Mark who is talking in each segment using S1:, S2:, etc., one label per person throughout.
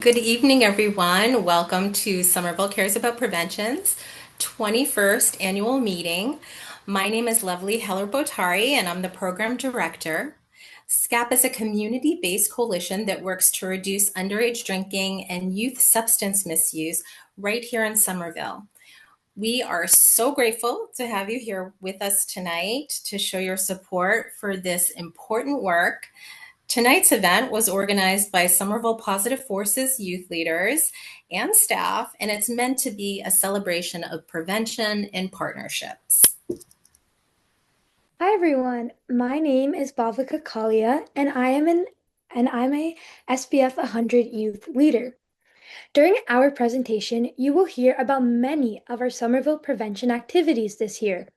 S1: Good evening, everyone. Welcome to Somerville Cares About Prevention's 21st annual meeting. My name is Lovely Heller-Botari, and I'm the program director. SCAP is a community-based coalition that works to reduce underage drinking and youth substance misuse right here in Somerville. We are so grateful to have you here with us tonight to show your support for this important work. Tonight's event was organized by Somerville Positive Forces youth leaders and staff, and it's meant to be a celebration of prevention and partnerships.
S2: Hi everyone, my name is Bhavika Kalia and I'm a SBF 100 youth leader. During our presentation, you will hear about many of our Somerville prevention activities this year.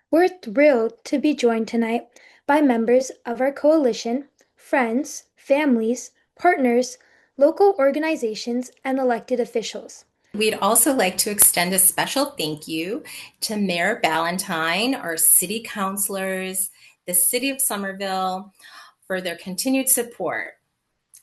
S2: We're thrilled to be joined tonight by members of our coalition, friends, families, partners, local organizations, and elected officials.
S1: We'd also like to extend a special thank you to Mayor Ballantyne, our city councilors, the city of Somerville for their continued support.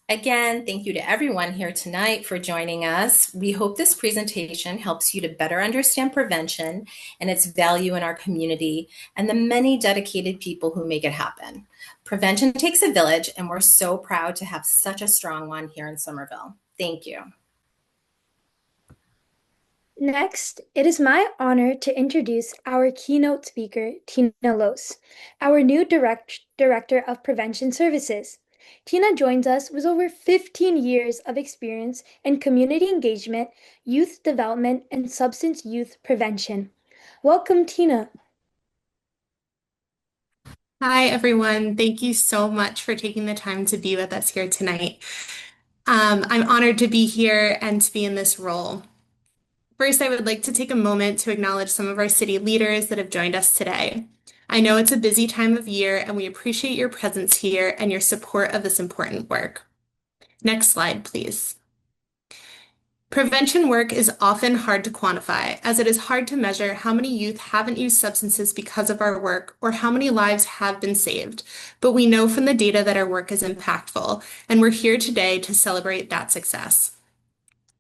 S1: Again, thank you to everyone here tonight for joining us. We hope this presentation helps you to better understand prevention and its value in our community and the many dedicated people who make it happen. Prevention takes a village, and we're so proud to have such a strong one here in Somerville. Thank you.
S2: Next, it is my honor to introduce our keynote speaker, Tina Los, our new Director of Prevention Services. Tina joins us with over 15 years of experience in community engagement, youth development, and substance youth prevention. Welcome, Tina.
S3: Hi, everyone. Thank you so much for taking the time to be with us here tonight. I'm honored to be here and to be in this role. First, I would like to take a moment to acknowledge some of our city leaders that have joined us today. I know it's a busy time of year, and we appreciate your presence here and your support of this important work. Next slide, please. Prevention work is often hard to quantify, as it is hard to measure how many youth haven't used substances because of our work or how many lives have been saved. But we know from the data that our work is impactful, and we're here today to celebrate that success.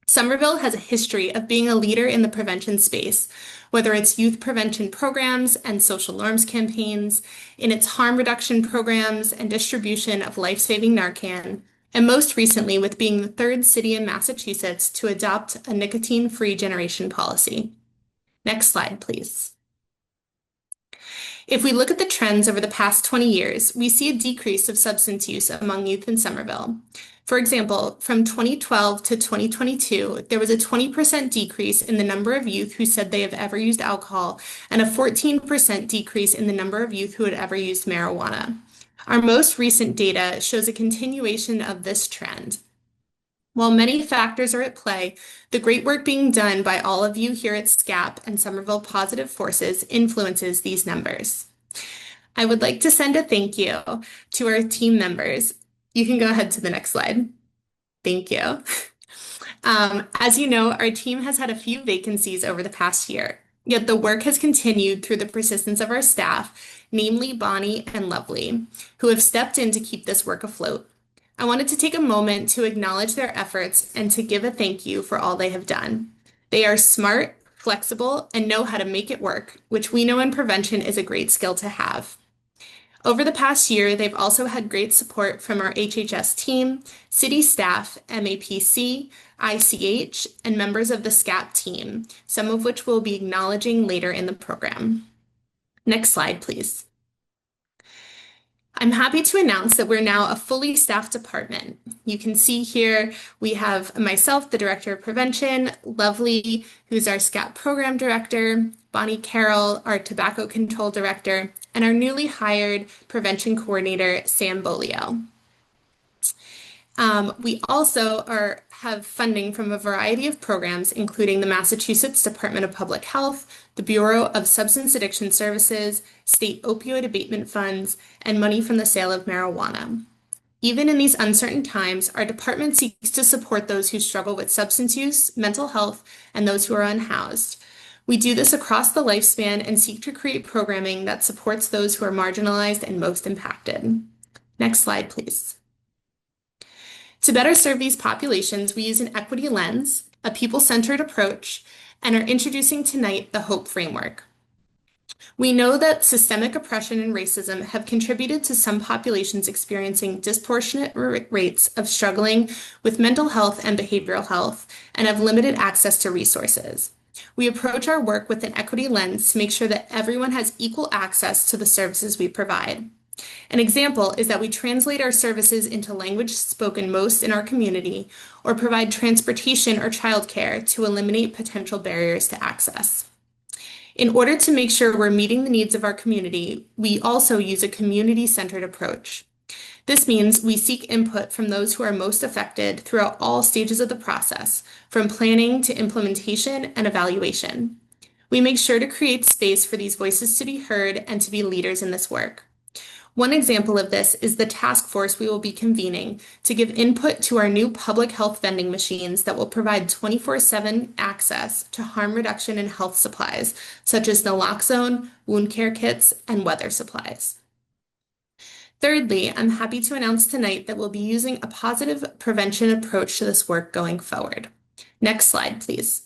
S3: Somerville has a history of being a leader in the prevention space, whether it's youth prevention programs and social norms campaigns, in its harm reduction programs and distribution of life-saving Narcan, and most recently with being the third city in Massachusetts to adopt a nicotine-free generation policy. Next slide, please. If we look at the trends over the past 20 years, we see a decrease of substance use among youth in Somerville. For example, from 2012 to 2022, there was a 20% decrease in the number of youth who said they have ever used alcohol and a 14% decrease in the number of youth who had ever used marijuana. Our most recent data shows a continuation of this trend. While many factors are at play, the great work being done by all of you here at SCAP and Somerville Positive Forces influences these numbers. I would like to send a thank you to our team members. You can go ahead to the next slide. Thank you. As you know, our team has had a few vacancies over the past year, yet the work has continued through the persistence of our staff, namely Bonnie and Lovely, who have stepped in to keep this work afloat. I wanted to take a moment to acknowledge their efforts and to give a thank you for all they have done. They are smart, flexible, and know how to make it work, which we know in prevention is a great skill to have. Over the past year, they've also had great support from our HHS team, city staff, MAPC, ICH, and members of the SCAP team, some of which we'll be acknowledging later in the program. Next slide, please. I'm happy to announce that we're now a fully staffed department. You can see here we have myself, the Director of Prevention, Lovely, who's our SCAP Program Director, Bonnie Carroll, our Tobacco Control Director, and our newly hired Prevention Coordinator, Sam Bolio. We also have funding from a variety of programs, including the Massachusetts Department of Public Health, the Bureau of Substance Addiction Services, state opioid abatement funds, and money from the sale of marijuana. Even in these uncertain times, our department seeks to support those who struggle with substance use, mental health, and those who are unhoused. We do this across the lifespan and seek to create programming that supports those who are marginalized and most impacted. Next slide, please. To better serve these populations, we use an equity lens, a people-centered approach, and are introducing tonight the HOPE framework. We know that systemic oppression and racism have contributed to some populations experiencing disproportionate rates of struggling with mental health and behavioral health and have limited access to resources. We approach our work with an equity lens to make sure that everyone has equal access to the services we provide. An example is that we translate our services into language spoken most in our community or provide transportation or childcare to eliminate potential barriers to access. In order to make sure we're meeting the needs of our community, we also use a community-centered approach. This means we seek input from those who are most affected throughout all stages of the process, from planning to implementation and evaluation. We make sure to create space for these voices to be heard and to be leaders in this work. One example of this is the task force we will be convening to give input to our new public health vending machines that will provide 24/7 access to harm reduction and health supplies, such as naloxone, wound care kits, and weather supplies. Thirdly, I'm happy to announce tonight that we'll be using a positive prevention approach to this work going forward. Next slide, please.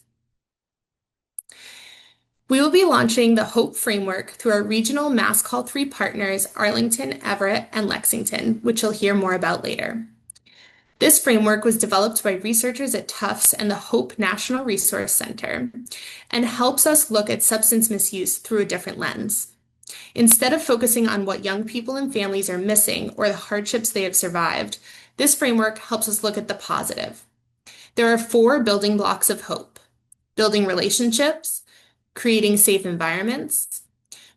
S3: We will be launching the HOPE framework through our regional Mass Call 3 partners, Arlington, Everett, and Lexington, which you'll hear more about later. This framework was developed by researchers at Tufts and the HOPE National Resource Center and helps us look at substance misuse through a different lens. Instead of focusing on what young people and families are missing or the hardships they have survived, this framework helps us look at the positive. There are 4 building blocks of HOPE: building relationships, creating safe environments,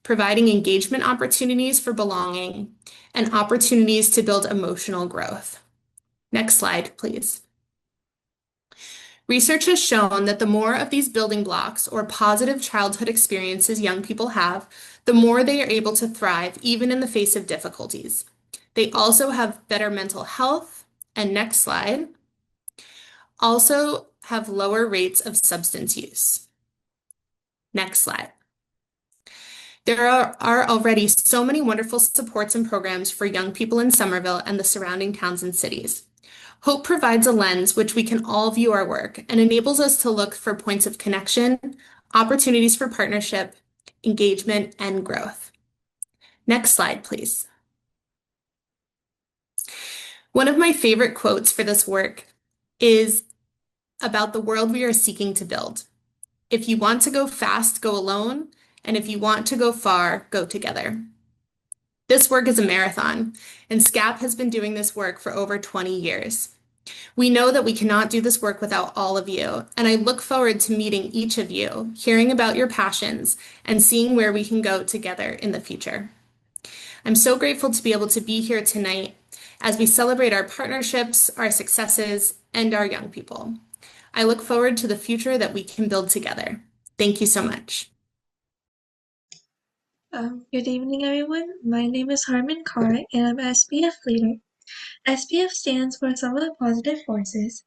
S3: providing engagement opportunities for belonging, and opportunities to build emotional growth. Next slide, please. Research has shown that the more of these building blocks or positive childhood experiences young people have, the more they are able to thrive even in the face of difficulties. They also have better mental health, and next slide, also have lower rates of substance use. Next slide. There are already so many wonderful supports and programs for young people in Somerville and the surrounding towns and cities. HOPE provides a lens which we can all view our work and enables us to look for points of connection, opportunities for partnership, engagement, and growth. Next slide, please. One of my favorite quotes for this work is about the world we are seeking to build. If you want to go fast, go alone, and if you want to go far, go together. This work is a marathon, and SCAP has been doing this work for over 20 years. We know that we cannot do this work without all of you, and I look forward to meeting each of you, hearing about your passions, and seeing where we can go together in the future. I'm so grateful to be able to be here tonight as we celebrate our partnerships, our successes, and our young people. I look forward to the future that we can build together. Thank you so much.
S4: Good evening, everyone. My name is Harman Kaur, and I'm SPF leader. SPF stands for Some of the Positive Forces.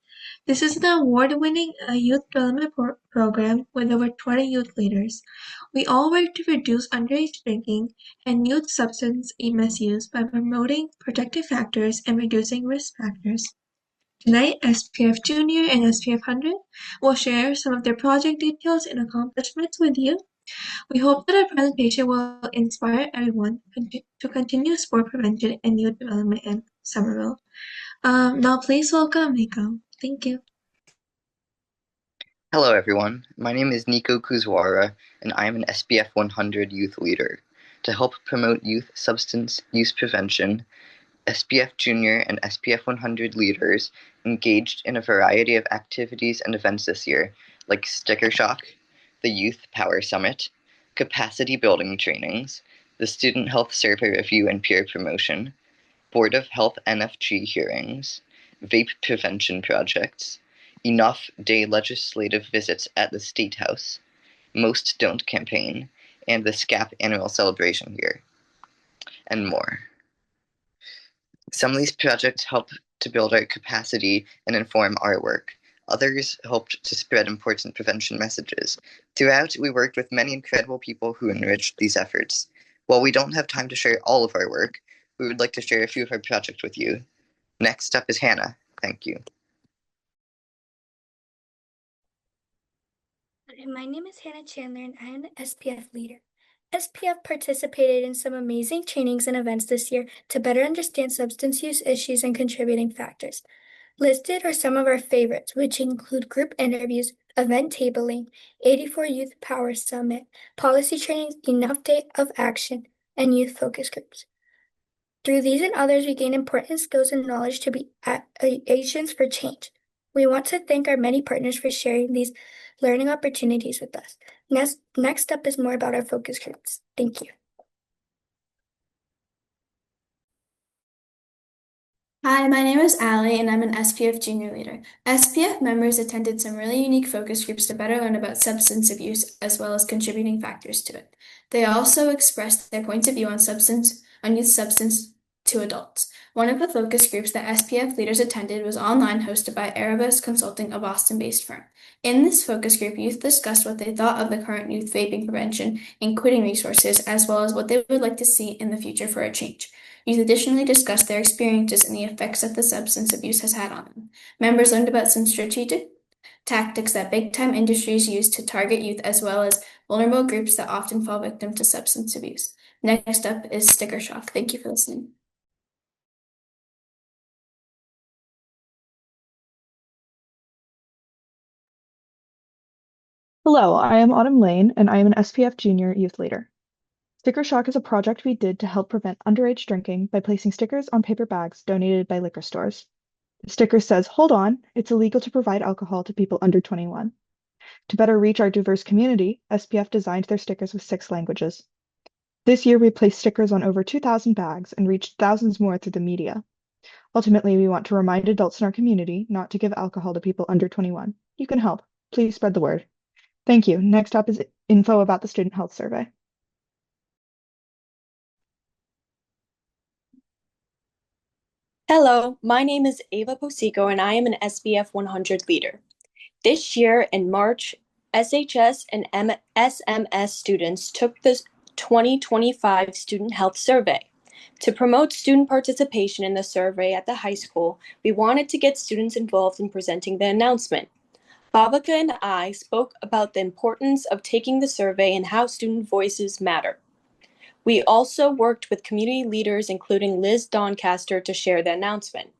S4: This is an award-winning youth development program with over 20 youth leaders. We all work to reduce underage drinking and youth substance misuse by promoting protective factors and reducing risk factors. Tonight, SPF Junior and SPF 100 will share some of their project details and accomplishments with you. We hope that our presentation will inspire everyone to continue sport prevention and youth development in Somerville. Now please welcome Nico. Thank you.
S5: Hello everyone, my name is Nico Kuzwara and I am an SPF 100 youth leader. To help promote youth substance use prevention, SPF Junior and SPF 100 leaders engaged in a variety of activities and events this year, like Sticker Shock, the Youth Power Summit, capacity building trainings, the Student Health Survey Review and Peer Promotion, Board of Health NFG hearings, vape prevention projects, Enough Day legislative visits at the State House, Most Don't campaign, and the SCAP annual celebration here, and more. Some of these projects help to build our capacity and inform our work. Others helped to spread important prevention messages. Throughout, we worked with many incredible people who enriched these efforts. While we don't have time to share all of our work, we would like to share a few of our projects with you. Next up is Hannah. Thank you.
S2: My name is Hannah Chandler, and I am the SPF leader. SPF participated in some amazing trainings and events this year to better understand substance use issues and contributing factors. Listed are some of our favorites, which include group interviews, event tabling, 84 Youth Power Summit, policy trainings, enough day of action, and youth focus groups. Through these and others, we gain important skills and knowledge to be agents for change. We want to thank our many partners for sharing these learning opportunities with us. Next up is more about our focus groups. Thank you.
S6: Hi, my name is Allie, and I'm an SPF junior leader. SPF members attended some really unique focus groups to better learn about substance abuse as well as contributing factors to it. They also expressed their points of view on youth substance to adults. One of the focus groups that SPF leaders attended was online, hosted by Erebus Consulting, a Boston-based firm. In this focus group, youth discussed what they thought of the current youth vaping prevention and quitting resources, as well as what they would like to see in the future for a change. Youth additionally discussed their experiences and the effects that the substance abuse has had on them. Members learned about some strategic tactics that big-time industries use to target youth, as well as vulnerable groups that often fall victim to substance abuse. Next up is sticker shock. Thank you for listening.
S7: Hello, I am Autumn Lane, and I am an SPF Junior Youth Leader. Sticker Shock is a project we did to help prevent underage drinking by placing stickers on paper bags donated by liquor stores. The sticker says, "Hold on, it's illegal to provide alcohol to people under 21." To better reach our diverse community, SPF designed their stickers with 6 languages. This year, we placed stickers on over 2,000 bags and reached thousands more through the media. Ultimately, we want to remind adults in our community not to give alcohol to people under 21. You can help. Please spread the word. Thank you. Next up is info about the Student Health Survey.
S8: Hello, my name is Ava Posico, and I am an SBF 100 leader. This year in March, SHS and SMS students took the 2025 Student Health Survey. To promote student participation in the survey at the high school, we wanted to get students involved in presenting the announcement. Bhavika and I spoke about the importance of taking the survey and how student voices matter. We also worked with community leaders, including Liz Doncaster, to share the announcement.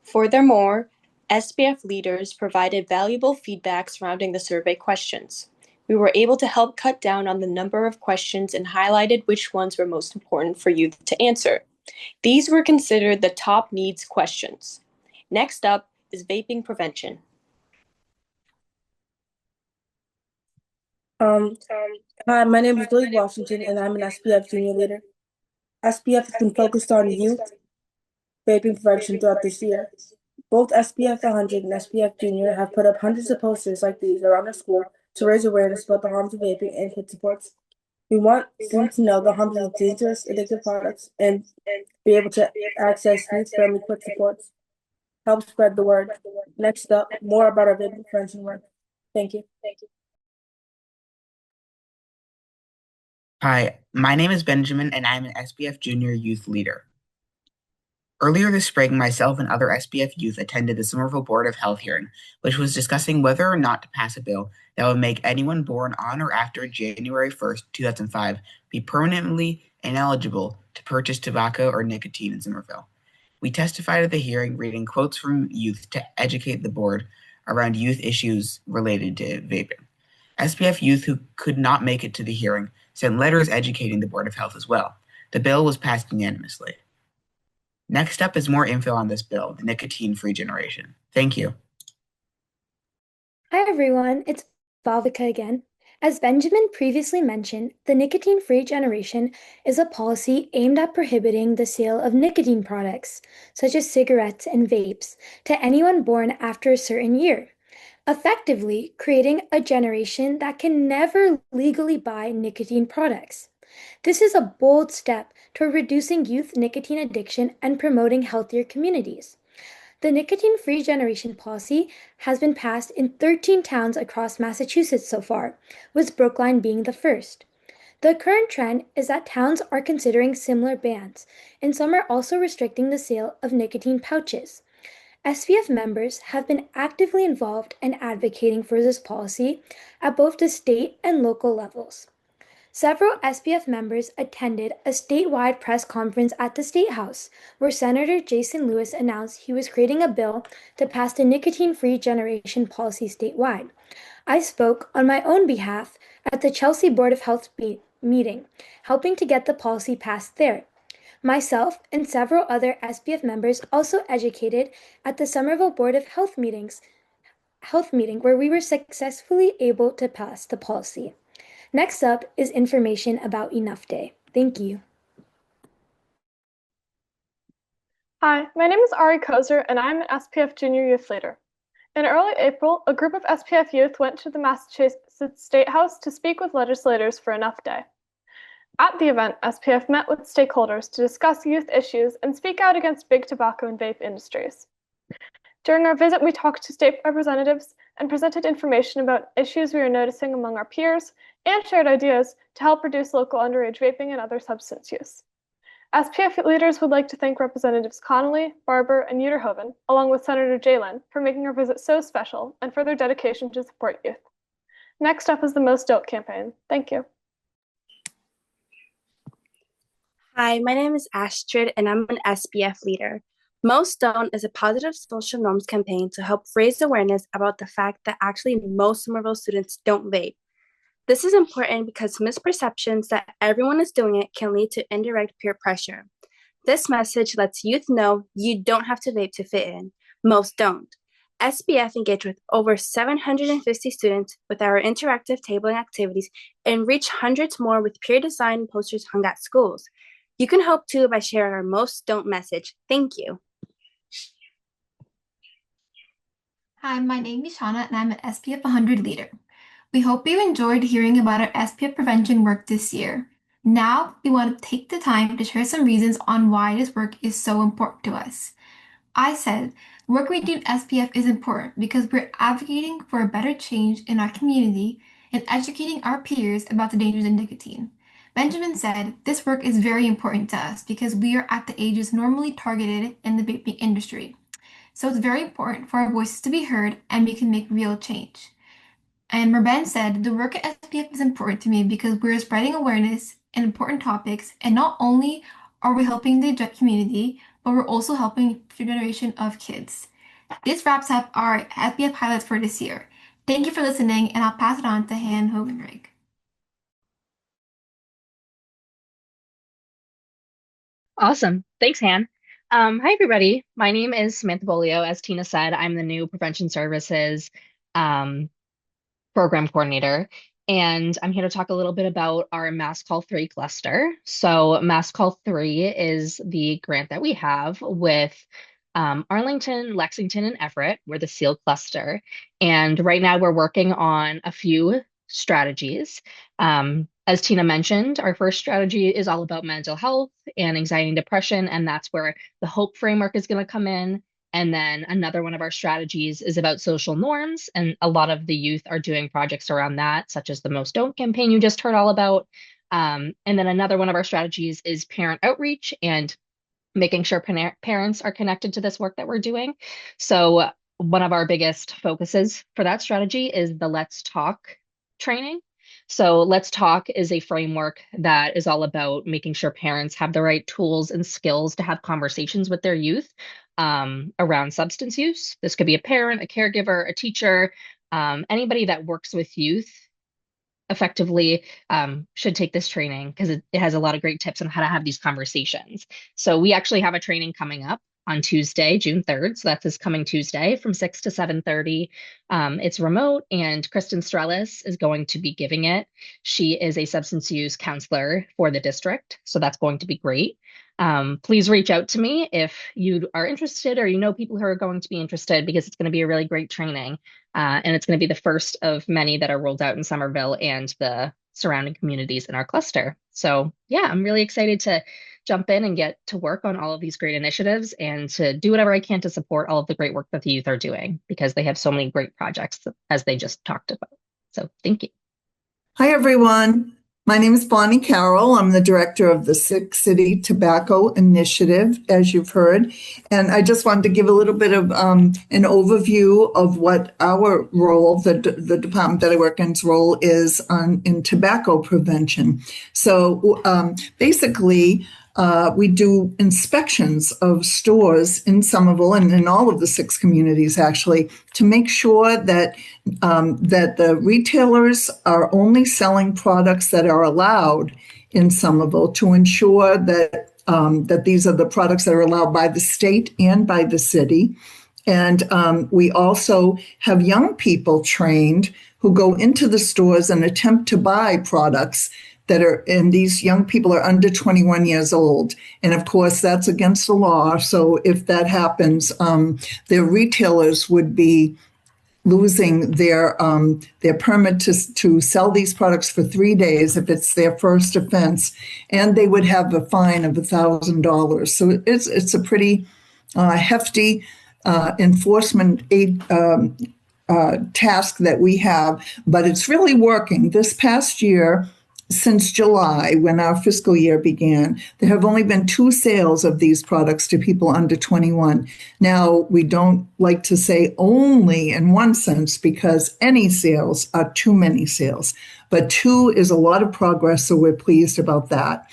S8: Furthermore, SBF leaders provided valuable feedback surrounding the survey questions. We were able to help cut down on the number of questions and highlighted which ones were most important for youth to answer. These were considered the top needs questions. Next up is vaping prevention.
S9: Hi, my name is Billy Washington, and I'm an SPF junior leader. SPF has been focused on youth vaping prevention throughout this year. Both SPF 100 and SPF Junior have put up hundreds of posters like these around our school to raise awareness about the harms of vaping and kid supports. We want students to know the harms of dangerous, addictive products and be able to access youth-friendly quick supports. Help spread the word. Next up, more about our vaping prevention work. Thank you.
S10: Hi, my name is Benjamin, and I'm an SBF Junior Youth Leader. Earlier this spring, myself and other SBF youth attended the Somerville Board of Health hearing, which was discussing whether or not to pass a bill that would make anyone born on or after January 1st, 2005 be permanently ineligible to purchase tobacco or nicotine in Somerville. We testified at the hearing, reading quotes from youth to educate the board around youth issues related to vaping. SBF youth who could not make it to the hearing sent letters educating the Board of Health as well. The bill was passed unanimously. Next up is more info on this bill, the nicotine-free generation. Thank you.
S2: Hi everyone, it's Bhavika again. As Benjamin previously mentioned, the nicotine-free generation is a policy aimed at prohibiting the sale of nicotine products, such as cigarettes and vapes, to anyone born after a certain year, effectively creating a generation that can never legally buy nicotine products. This is a bold step toward reducing youth nicotine addiction and promoting healthier communities. The nicotine-free generation policy has been passed in 13 towns across Massachusetts so far, with Brookline being the first. The current trend is that towns are considering similar bans, and some are also restricting the sale of nicotine pouches. SPF members have been actively involved in advocating for this policy at both the state and local levels. Several SPF members attended a statewide press conference at the State House, where Senator Jason Lewis announced he was creating a bill to pass the nicotine-free generation policy statewide. I spoke on my own behalf at the Chelsea Board of Health meeting, helping to get the policy passed there. Myself and several other SPF members also educated at the Somerville Board of Health meeting where we were successfully able to pass the policy. Next up is information about Enough Day. Thank you.
S11: Hi, my name is Ari Kozer, and I'm an SPF Junior Youth Leader. In early April, a group of SPF youth went to the Massachusetts State House to speak with legislators for Enough Day. At the event, SPF met with stakeholders to discuss youth issues and speak out against big tobacco and vape industries. During our visit, we talked to state representatives and presented information about issues we are noticing among our peers and shared ideas to help reduce local underage vaping and other substance use. SPF leaders would like to thank Representatives Connolly, Barber, and Uterhoven, along with Senator Jalen, for making our visit so special and for their dedication to support youth. Next up is the Most Don't campaign. Thank you.
S12: Hi, my name is Astrid, and I'm an SPF leader. Most Don't is a positive social norms campaign to help raise awareness about the fact that actually most Somerville students don't vape. This is important because misperceptions that everyone is doing it can lead to indirect peer pressure. This message lets youth know you don't have to vape to fit in. Most don't. SPF engaged with over 750 students with our interactive tabling activities and reach hundreds more with peer design posters hung at schools. You can help too by sharing our Most Don't message. Thank you.
S13: Hi, my name is Shauna, and I'm an SPF 100 leader. We hope you enjoyed hearing about our SPF prevention work this year. Now, we want to take the time to share some reasons on why this work is so important to us. I said, work we do in SPF is important because we're advocating for a better change in our community and educating our peers about the dangers of nicotine. Benjamin said, this work is very important to us because we are at the ages normally targeted in the vaping industry. So it's very important for our voices to be heard and we can make real change. And Merben said, the work at SPF is important to me because we're spreading awareness in important topics, and not only are we helping the community, but we're also helping the generation of kids. This wraps up our SPF highlights for this year. Thank you for listening, and I'll pass it on to Han Hogenrig.
S14: Awesome. Thanks, Han. Hi, everybody. My name is Samantha Bolio. As Tina said, I'm the new Prevention Services Program Coordinator, and I'm here to talk a little bit about our Mass Call 3 cluster. So Mass Call 3 is the grant that we have with Arlington, Lexington, and Everett. We're the SEAL cluster. And right now we're working on a few strategies. As Tina mentioned, our first strategy is all about mental health and anxiety and depression, and that's where the HOPE framework is going to come in. And then another one of our strategies is about social norms, and a lot of the youth are doing projects around that, such as the Most Don't campaign you just heard all about. And then another one of our strategies is parent outreach and making sure parents are connected to this work that we're doing. So one of our biggest focuses for that strategy is the Let's Talk training. So Let's Talk is a framework that is all about making sure parents have the right tools and skills to have conversations with their youth around substance use. This could be a parent, a caregiver, a teacher, anybody that works with youth effectively should take this training because it has a lot of great tips on how to have these conversations. So we actually have a training coming up on Tuesday, June 3rd. So that's this coming Tuesday from 6 to 7:30. It's remote, and Kristen Strellis is going to be giving it. She is a substance use counselor for the district, so that's going to be great. Please reach out to me if you are interested or you know people who are going to be interested, because it's going to be a really great training. And it's going to be the first of many that are rolled out in Somerville and the surrounding communities in our cluster. So yeah, I'm really excited to jump in and get to work on all of these great initiatives and to do whatever I can to support all of the great work that the youth are doing, because they have so many great projects as they just talked about. So thank you.
S15: Hi, everyone. My name is Bonnie Carroll. I'm the director of the Six City Tobacco Initiative, as you've heard. And I just wanted to give a little bit of an overview of what our role, the department that I work in's role is in tobacco prevention. So basically, we do inspections of stores in Somerville and in all of the six communities, actually, to make sure that that the retailers are only selling products that are allowed in Somerville, to ensure that that these are the products that are allowed by the state and by the city. And we also have young people trained who go into the stores and attempt to buy products that are, and these young people are under 21 years old. And of course, that's against the law. So if that happens, their retailers would be losing their permit to sell these products for 3 days if it's their first offense, and they would have a fine of $1,000. So it's a pretty hefty enforcement task that we have, but it's really working. This past year, since July, when our fiscal year began, there have only been 2 sales of these products to people under 21. Now, we don't like to say only in one sense, because any sales are too many sales, but 2 is a lot of progress, so we're pleased about that.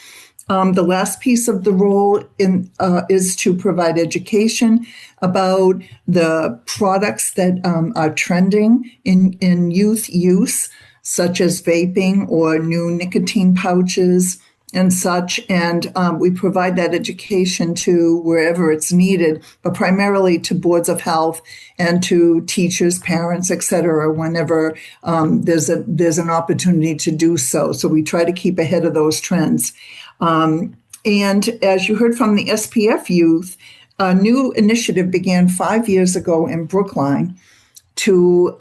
S15: The last piece of the role is to provide education about the products that are trending in youth use, such as vaping or new nicotine pouches and such. And we provide that education to wherever it's needed, but primarily to boards of health and to teachers, parents, et cetera, whenever there's an opportunity to do so. So we try to keep ahead of those trends. And as you heard from the SPF youth, a new initiative began 5 years ago in Brookline to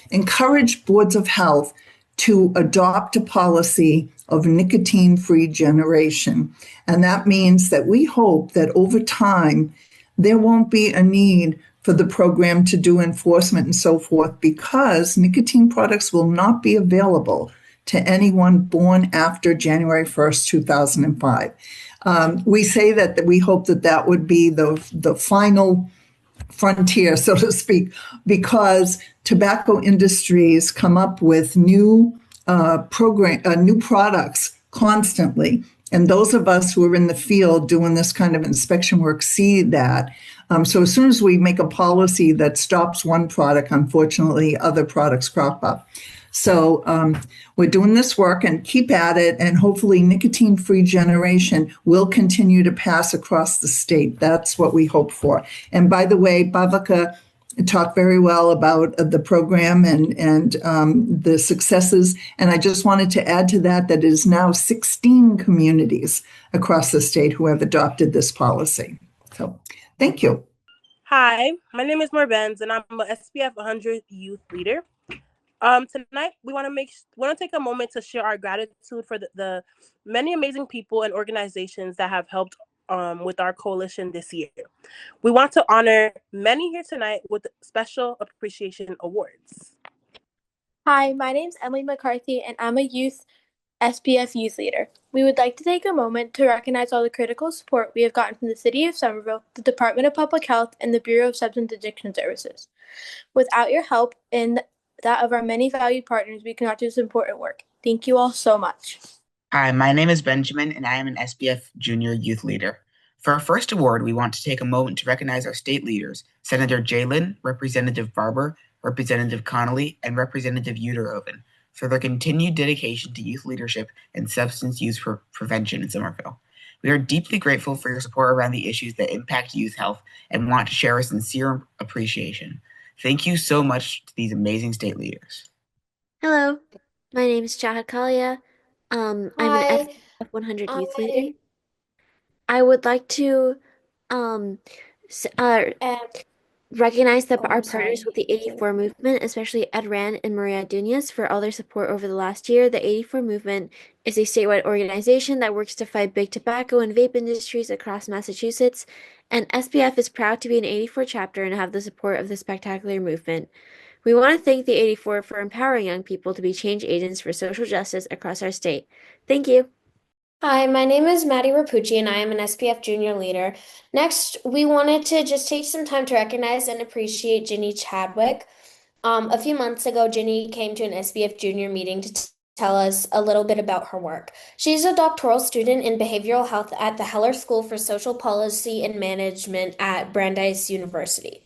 S15: encourage boards of health to adopt a policy of nicotine-free generation. And that means that we hope that over time, there won't be a need for the program to do enforcement and so forth, because nicotine products will not be available to anyone born after January 1st, 2005. We say that we hope that would be the final frontier, so to speak, because tobacco industries come up with new new products constantly. And those of us who are in the field doing this kind of inspection work see that. So as soon as we make a policy that stops one product, unfortunately, other products crop up. So we're doing this work, and keep at it, and hopefully nicotine-free generation will continue to pass across the state. That's what we hope for. And by the way, Bhavika talked very well about the program and the successes. And I just wanted to add to that it is now 16 communities across the state who have adopted this policy. So thank you.
S16: Hi, my name is Marbenz, and I'm a SPF 100 youth leader. Tonight, we want to take a moment to share our gratitude for the many amazing people and organizations that have helped with our coalition this year. We want to honor many here tonight with special appreciation awards.
S17: Hi, my name's Emily McCarthy, and I'm a youth SPF youth leader. We would like to take a moment to recognize all the critical support we have gotten from the City of Somerville, the Department of Public Health, and the Bureau of Substance Addiction Services. Without your help and that of our many valued partners, we cannot do this important work. Thank you all so much.
S10: Hi, my name is Benjamin, and I am an SPF Junior Youth Leader. For our first award, we want to take a moment to recognize our state leaders, Senator Jalen, Representative Barber, Representative Connolly, and Representative Uteroven, for their continued dedication to youth leadership and substance use prevention in Somerville. We are deeply grateful for your support around the issues that impact youth health and want to share our sincere appreciation. Thank you so much to these amazing state leaders.
S18: Hello, my name is Jahad Kalia. I'm an SPF 100 youth leader. I would like to recognize our partners with the 84 movement, especially Ed Rand and Maria Dunas, for all their support over the last year. The 84 movement is a statewide organization that works to fight big tobacco and vape industries across Massachusetts, and SPF is proud to be an 84 chapter and have the support of the spectacular movement. We want to thank the 84 for empowering young people to be change agents for social justice across our state. Thank you.
S19: Hi, my name is Maddie Rapucci, and I am an SPF junior leader. Next, we wanted to just take some time to recognize and appreciate Ginny Chadwick. A few months ago, Ginny came to an SPF junior meeting to tell us a little bit about her work. She's a doctoral student in behavioral health at the Heller School for Social Policy and Management at Brandeis University.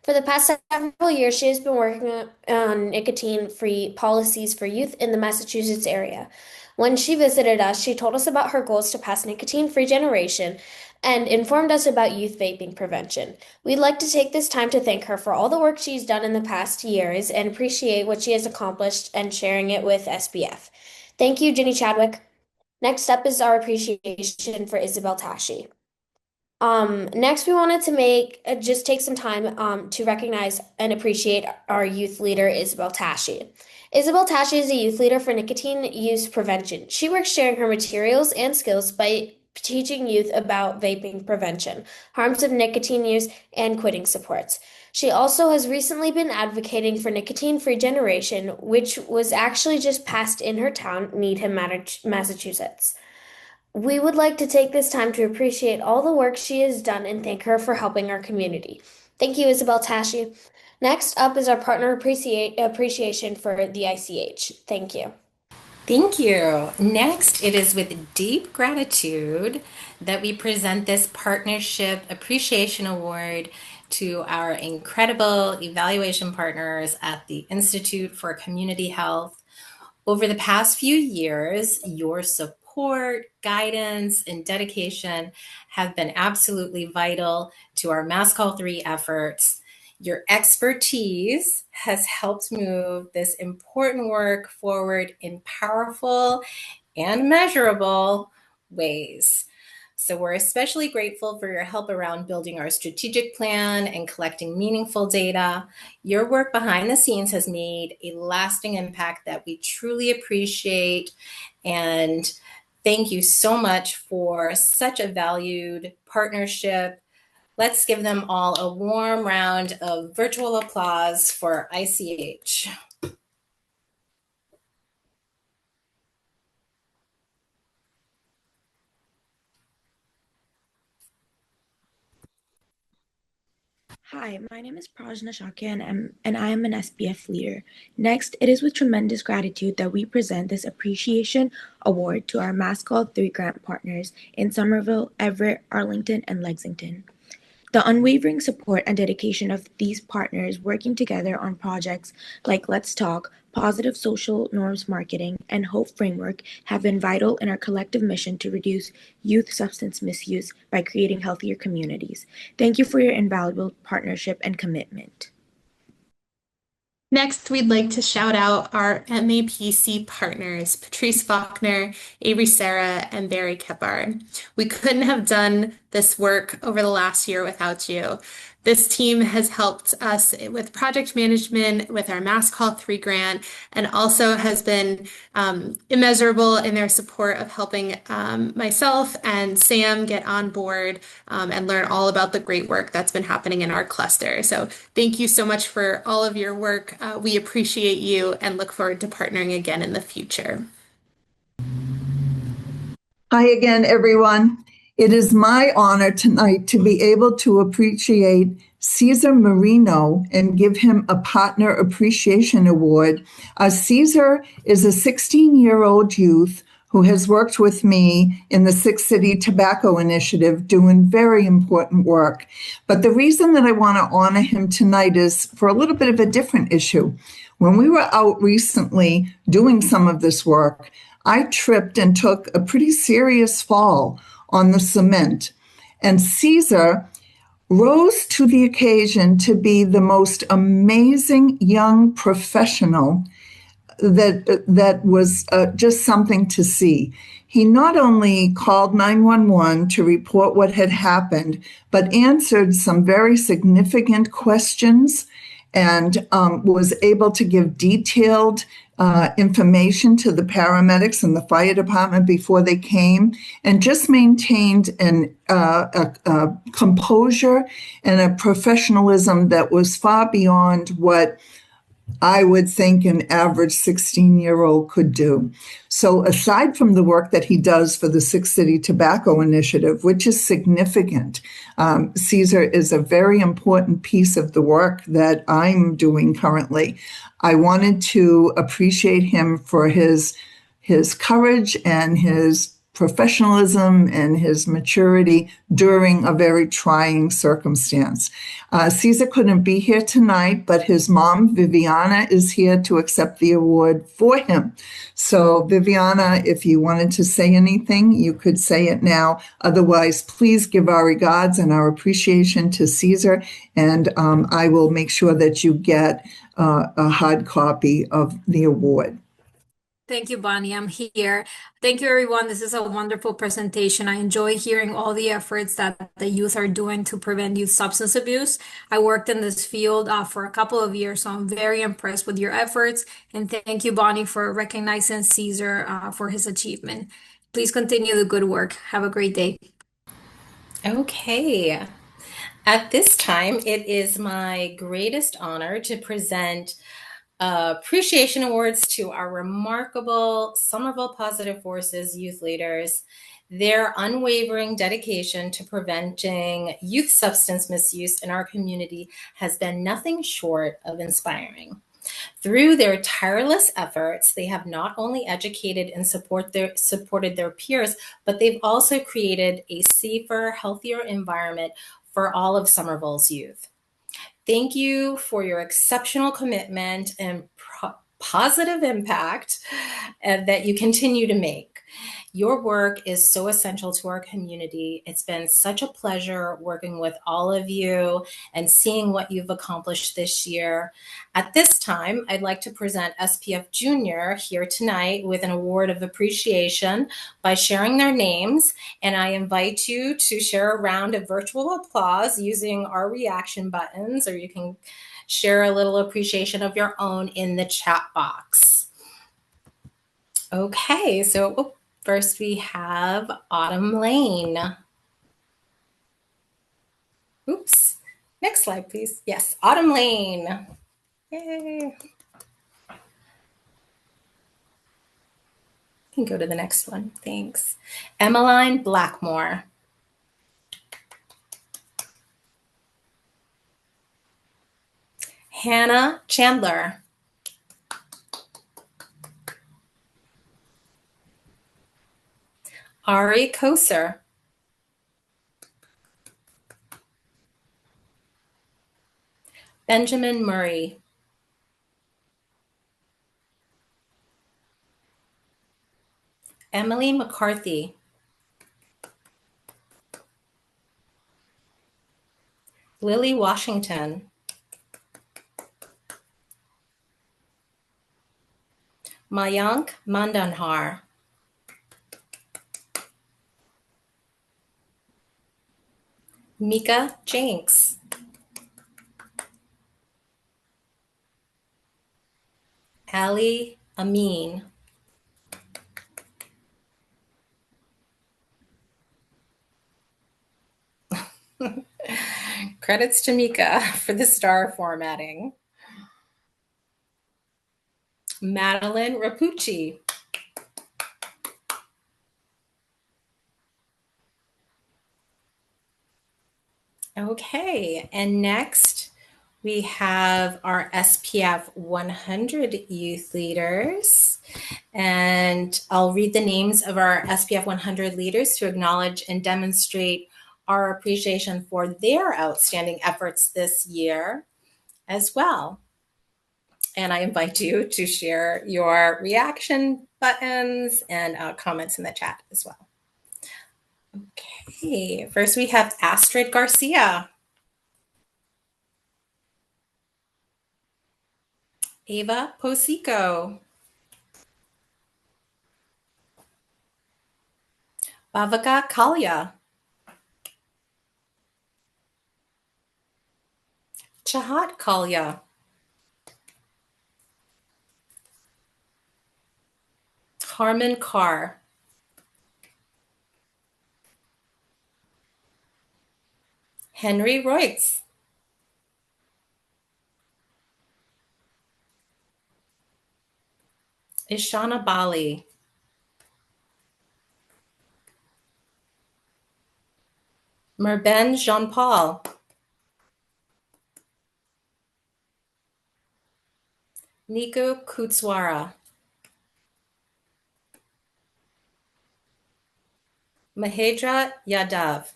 S19: For the past several years, she has been working on nicotine-free policies for youth in the Massachusetts area. When she visited us, she told us about her goals to pass nicotine-free generation and informed us about youth vaping prevention. We'd like to take this time to thank her for all the work she's done in the past years and appreciate what she has accomplished and sharing it with SBF. Thank you, Ginny Chadwick. Next up is our appreciation for Isabel Tashi. Next, we wanted to just take some time to recognize and appreciate our youth leader, Isabel Tashi. Isabel Tashi is a youth leader for nicotine use prevention. She works sharing her materials and skills by teaching youth about vaping prevention, harms of nicotine use, and quitting supports. She also has recently been advocating for nicotine-free generation, which was actually just passed in her town, Needham, Massachusetts. We would like to take this time to appreciate all the work she has done and thank her for helping our community. Thank you, Isabel Tashi. Next up is our partner appreciation for the ICH. Thank you.
S1: Thank you. Next, it is with deep gratitude that we present this Partnership Appreciation Award to our incredible evaluation partners at the Institute for Community Health. Over the past few years, your support, guidance, and dedication have been absolutely vital to our Mass Call 3 efforts. Your expertise has helped move this important work forward in powerful and measurable ways. So we're especially grateful for your help around building our strategic plan and collecting meaningful data. Your work behind the scenes has made a lasting impact that we truly appreciate. And thank you so much for such a valued partnership. Let's give them all a warm round of virtual applause for ICH.
S20: Hi, my name is Prajna Shakya, and I am an SPF leader. Next, it is with tremendous gratitude that we present this appreciation award to our Mass Call 3 grant partners in Somerville, Everett, Arlington, and Lexington. The unwavering support and dedication of these partners working together on projects like Let's Talk, Positive Social Norms Marketing, and Hope Framework have been vital in our collective mission to reduce youth substance misuse by creating healthier communities. Thank you for your invaluable partnership and commitment.
S3: Next, we'd like to shout out our MAPC partners, Patrice Faulkner, Avery Sarah, and Barry Keppard. We couldn't have done this work over the last year without you. This team has helped us with project management, with our Mass Call 3 grant, and also has been immeasurable in their support of helping myself and Sam get on board and learn all about the great work that's been happening in our cluster. So thank you so much for all of your work. We appreciate you and look forward to partnering again in the future.
S15: Hi again, everyone. It is my honor tonight to be able to appreciate Cesar Marino and give him a Partner Appreciation Award. Cesar is a 16-year-old youth who has worked with me in the Six City Tobacco Initiative doing very important work. But the reason that I want to honor him tonight is for a little bit of a different issue. When we were out recently doing some of this work, I tripped and took a pretty serious fall on the cement. And Cesar rose to the occasion to be the most amazing young professional that was just something to see. He not only called 911 to report what had happened, but answered some very significant questions and was able to give detailed information to the paramedics and the fire department before they came, and just maintained a composure and a professionalism that was far beyond what I would think an average 16-year-old could do. So aside from the work that he does for the Six City Tobacco Initiative, which is significant, Caesar is a very important piece of the work that I'm doing currently. I wanted to appreciate him for his courage and his professionalism and his maturity during a very trying circumstance. Caesar couldn't be here tonight, but his mom, Viviana, is here to accept the award for him. So, Viviana, if you wanted to say anything, you could say it now. Otherwise, please give our regards and our appreciation to Caesar, and I will make sure that you get a hard copy of the award.
S21: Thank you, Bonnie. I'm here. Thank you, everyone. This is a wonderful presentation. I enjoy hearing all the efforts that the youth are doing to prevent youth substance abuse. I worked in this field for a couple of years, so I'm very impressed with your efforts. And thank you, Bonnie, for recognizing Caesar for his achievement. Please continue the good work. Have a great day.
S1: Okay. At this time, it is my greatest honor to present appreciation awards to our remarkable Somerville Positive Forces youth leaders. Their unwavering dedication to preventing youth substance misuse in our community has been nothing short of inspiring. Through their tireless efforts, they have not only educated and supported their peers, but they've also created a safer, healthier environment for all of Somerville's youth. Thank you for your exceptional commitment and positive impact that you continue to make. Your work is so essential to our community. It's been such a pleasure working with all of you and seeing what you've accomplished this year. At this time, I'd like to present SPF Junior here tonight with an award of appreciation by sharing their names. And I invite you to share a round of virtual applause using our reaction buttons, or you can share a little appreciation of your own in the chat box. Okay, so first we have Autumn Lane. Oops, next slide, please. Yes, Autumn Lane. Yay. You can go to the next one, thanks. Emmeline Blackmore. Hannah Chandler. Ari Koser. Benjamin Murray. Emily McCarthy. Lily Washington. Mayank Mandanhar. Mika Jenks. Ali Amin. Credits to Mika for the star formatting. Madeline Rapucci. Okay, and next we have our SPF 100 youth leaders. And I'll read the names of our SPF 100 leaders to acknowledge and demonstrate our appreciation for their outstanding efforts this year as well. And I invite you to share your reaction buttons and comments in the chat as well. Okay, first we have Astrid Garcia. Ava Posico. Bhavika Kalia. Chahat Kalia. Harman Carr. Henry Royce. Ishana Bali. Merben Jean-Paul. Nico Kutswara. Mahedra Yadav.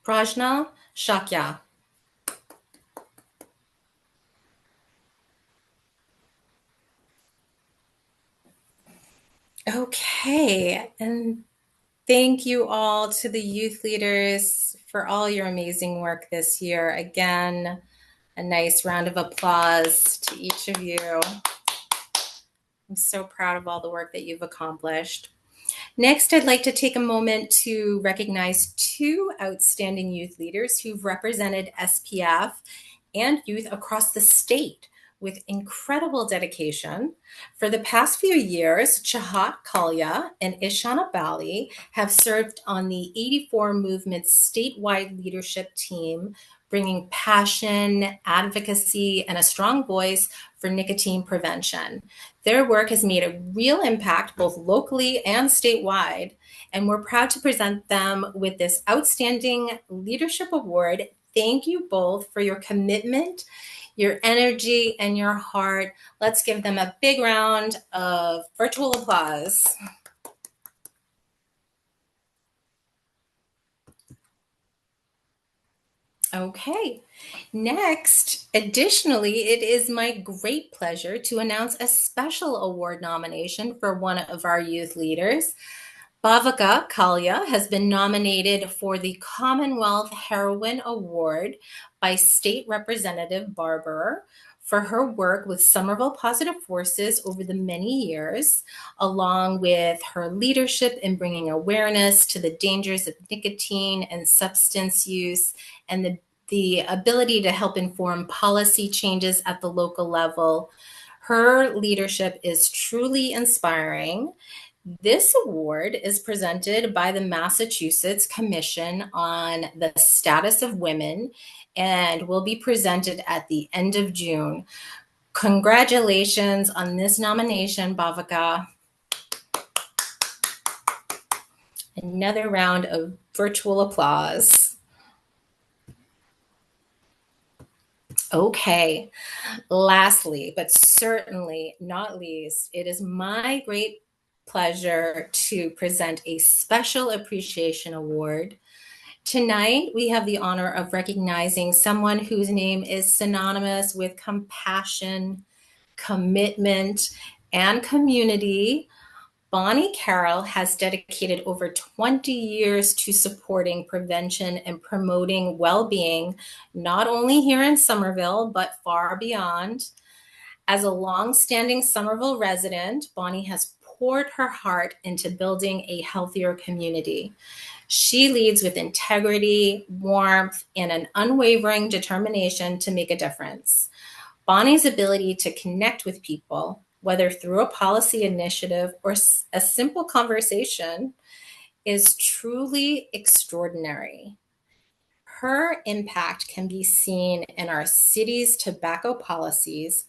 S1: Prajna Shakya. Okay, and thank you all to the youth leaders for all your amazing work this year. Again, a nice round of applause to each of you. I'm so proud of all the work that you've accomplished. Next, I'd like to take a moment to recognize two outstanding youth leaders who've represented SPF and youth across the state with incredible dedication. For the past few years, Chahat Kalia and Ishana Bali have served on the 84 Movement's statewide leadership team, bringing passion, advocacy, and a strong voice for nicotine prevention. Their work has made a real impact both locally and statewide, and we're proud to present them with this outstanding leadership award. Thank you both for your commitment, your energy, and your heart. Let's give them a big round of virtual applause. Okay, next, additionally, it is my great pleasure to announce a special award nomination for one of our youth leaders. Bhavika Kalia has been nominated for the Commonwealth Heroine Award by State Representative Barber for her work with Somerville Positive Forces over the many years, along with her leadership in bringing awareness to the dangers of nicotine and substance use, and the ability to help inform policy changes at the local level. Her leadership is truly inspiring. This award is presented by the Massachusetts Commission on the Status of Women and will be presented at the end of June. Congratulations on this nomination, Bhavika. Another round of virtual applause. Okay, lastly, but certainly not least, it is my great pleasure to present a special appreciation award. Tonight, we have the honor of recognizing someone whose name is synonymous with compassion, commitment, and community. Bonnie Carroll has dedicated over 20 years to supporting prevention and promoting well-being, not only here in Somerville, but far beyond. As a longstanding Somerville resident, Bonnie has poured her heart into building a healthier community. She leads with integrity, warmth, and an unwavering determination to make a difference. Bonnie's ability to connect with people, whether through a policy initiative or a simple conversation, is truly extraordinary. Her impact can be seen in our city's tobacco policies,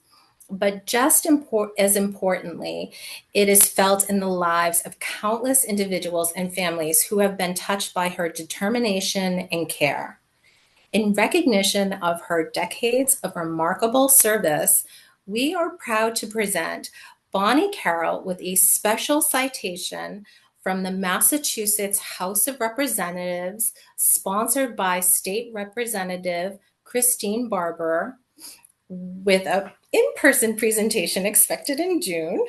S1: but just as importantly, it is felt in the lives of countless individuals and families who have been touched by her determination and care. In recognition of her decades of remarkable service, we are proud to present Bonnie Carroll with a special citation from the Massachusetts House of Representatives, sponsored by State Representative Christine Barber, with an in-person presentation expected in June.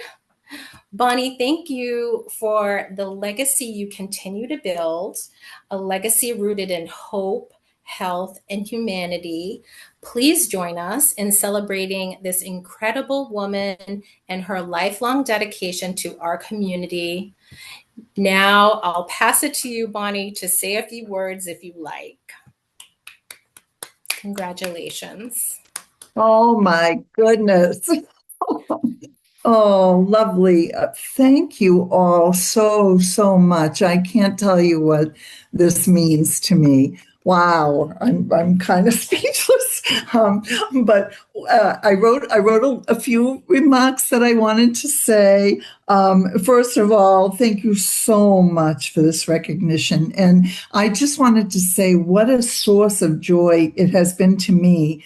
S1: Bonnie, thank you for the legacy you continue to build, a legacy rooted in hope, health, and humanity. Please join us in celebrating this incredible woman and her lifelong dedication to our community. Now I'll pass it to you, Bonnie, to say a few words if you like. Congratulations.
S15: Oh my goodness. Oh, lovely. Thank you all so much. I can't tell you what this means to me. Wow, I'm kind of speechless. But I wrote a few remarks that I wanted to say. First of all, thank you so much for this recognition. And I just wanted to say what a source of joy it has been to me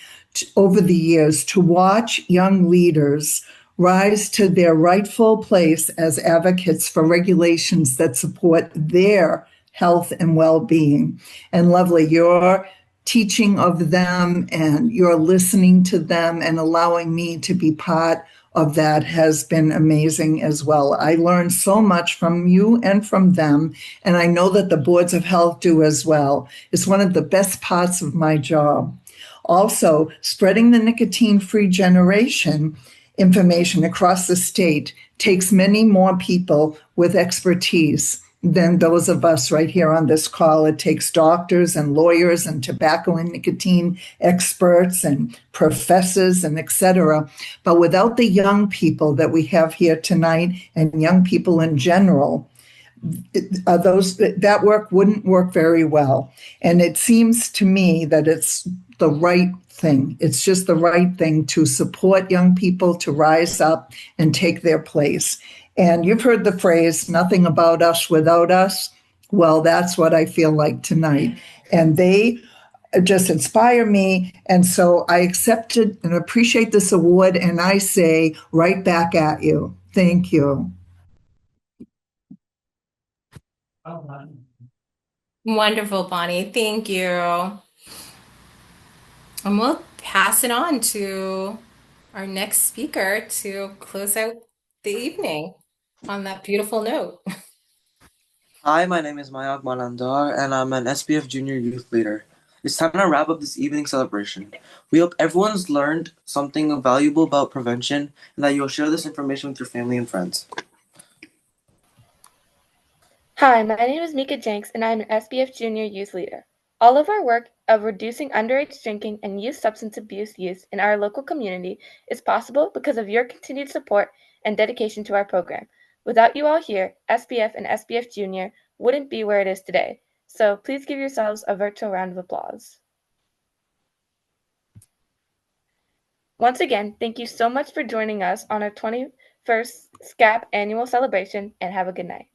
S15: over the years to watch young leaders rise to their rightful place as advocates for regulations that support their health and well-being. And Lovely, your teaching of them and your listening to them and allowing me to be part of that has been amazing as well. I learned so much from you and from them, and I know that the boards of health do as well. It's one of the best parts of my job. Also, spreading the nicotine-free generation information across the state takes many more people with expertise than those of us right here on this call. It takes doctors and lawyers and tobacco and nicotine experts and professors and et cetera. But without the young people that we have here tonight and young people in general, that work wouldn't work very well. And it seems to me that it's the right thing. It's just the right thing to support young people to rise up and take their place. And you've heard the phrase, nothing about us without us. Well, that's what I feel like tonight. And they just inspire me. And so I accepted and appreciate this award. And I say right back at you. Thank you.
S1: Wonderful, Bonnie. Thank you. And we'll pass it on to our next speaker to close out the evening on that beautiful note.
S4: Hi, my name is Mayag Manandar, and I'm an SPF Junior Youth Leader. It's time to wrap up this evening celebration. We hope everyone's learned something valuable about prevention and that you'll share this information with your family and friends.
S22: Hi, my name is Mika Jenks, and I'm an SPF Junior Youth Leader. All of our work of reducing underage drinking and youth substance abuse use in our local community is possible because of your continued support and dedication to our program. Without you all here, SPF and SPF Junior wouldn't be where it is today. So please give yourselves a virtual round of applause. Once again, thank you so much for joining us on our 21st SCAP annual celebration, and have a good night.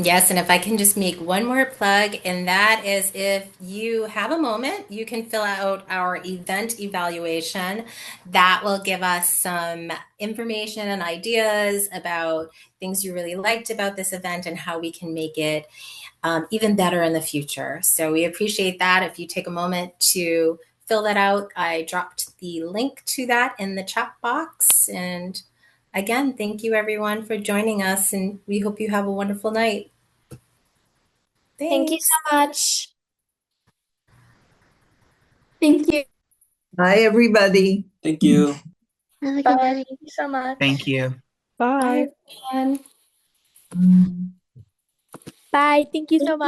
S1: Yes, and if I can just make one more plug, and that is if you have a moment, you can fill out our event evaluation. That will give us some information and ideas about things you really liked about this event and how we can make it even better in the future. So we appreciate that. If you take a moment to fill that out, I dropped the link to that in the chat box. And again, thank you everyone for joining us, and we hope you have a wonderful night.
S19: Thank you so much.
S22: Thank you.
S15: Bye, everybody.
S4: Thank you.
S19: Have a good
S22: Bye.
S19: night.
S22: Thank you so much.
S10: Thank you.
S22: Bye, everyone.
S19: Bye. Thank you so much.